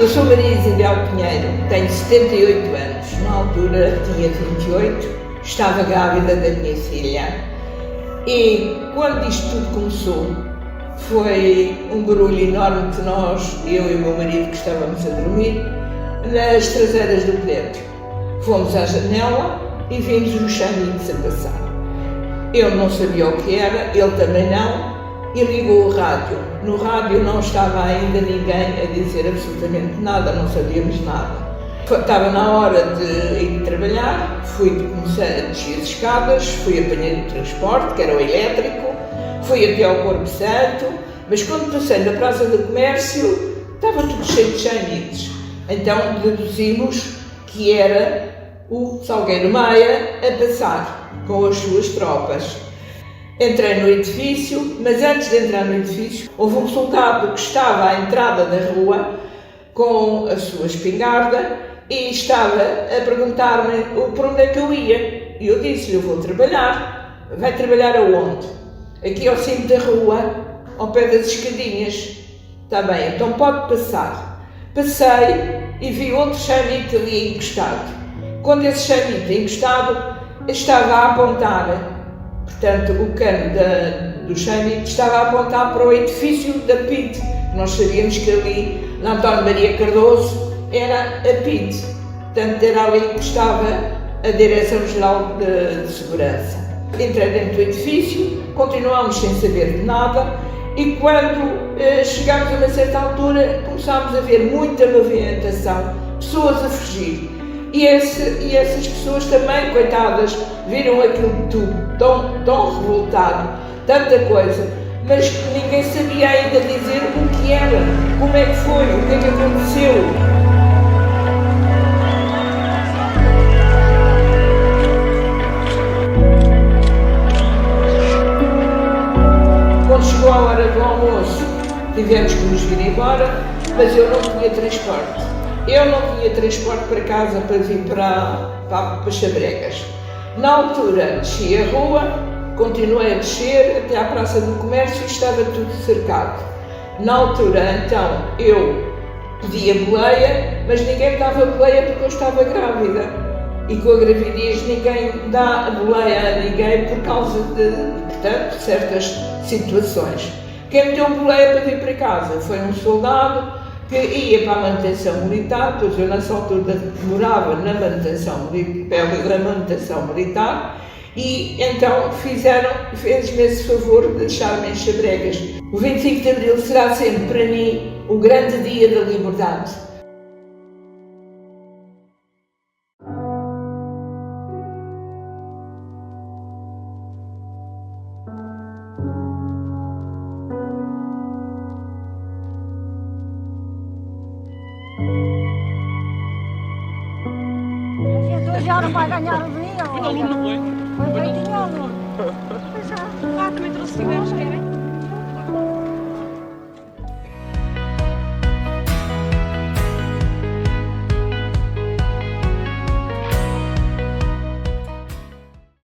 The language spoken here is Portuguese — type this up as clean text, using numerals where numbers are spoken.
Eu sou Maria Isabel Pinheiro, tenho 78 anos, na altura tinha 28, estava grávida da minha filha. E quando isto tudo começou, foi um barulho enorme que nós, eu e o meu marido, que estávamos a dormir, nas traseiras do prédio. Fomos à janela e vimos os chaminhos a passar. Eu não sabia o que era, ele também não, e ligou o rádio. No rádio não estava ainda ninguém a dizer absolutamente nada, não sabíamos nada. Estava na hora de ir trabalhar, comecei a descer as escadas, fui apanhar o transporte, que era o elétrico, fui até ao Corpo Santo, mas quando passei na Praça do Comércio, estava tudo cheio de chainitos. Então deduzimos que era o Salgueiro Maia a passar com as suas tropas. Entrei no edifício, mas antes de entrar no edifício, houve um soldado que estava à entrada da rua com a sua espingarda e estava a perguntar-me por onde é que eu ia. E eu disse-lhe, eu vou trabalhar. Vai trabalhar aonde? Aqui ao cimo da rua, ao pé das escadinhas. Está bem, então pode passar. Passei e vi outro chamito ali encostado. Quando esse chamito encostado estava a apontar, portanto, o cano do chamito estava a apontar para o edifício da PID. Nós sabíamos que ali, na António Maria Cardoso, era a PID. Portanto, era ali que estava a Direção-Geral de Segurança. Entrei dentro do edifício, continuámos sem saber de nada e quando chegámos a uma certa altura começámos a ver muita movimentação, pessoas a fugir. E essas pessoas também, coitadas, viram aquilo tudo tão revoltado, tanta coisa, mas ninguém sabia ainda dizer o que era, como é que foi, o que é que aconteceu. Quando chegou a hora do almoço, tivemos que nos vir embora, mas eu não tinha transporte. Eu não tinha transporte para casa para vir para Chabregas. Na altura, desci a rua, continuei a descer até à Praça do Comércio e estava tudo cercado. Na altura, então, eu pedi a boleia, mas ninguém me dava boleia porque eu estava grávida. E com a gravidez ninguém dá a boleia a ninguém por causa de, portanto, certas situações. Quem me deu boleia para vir para casa foi um soldado que ia para a manutenção militar, pois eu nessa altura morava na manutenção militar, e então fez-me esse favor de deixar-me em Chabregas. O 25 de Abril será sempre para mim o grande dia da liberdade. Já não vai ganhar o dia. Muito aluno, não foi? Foi 20 alunos. Também trouxe 5 euros, querem?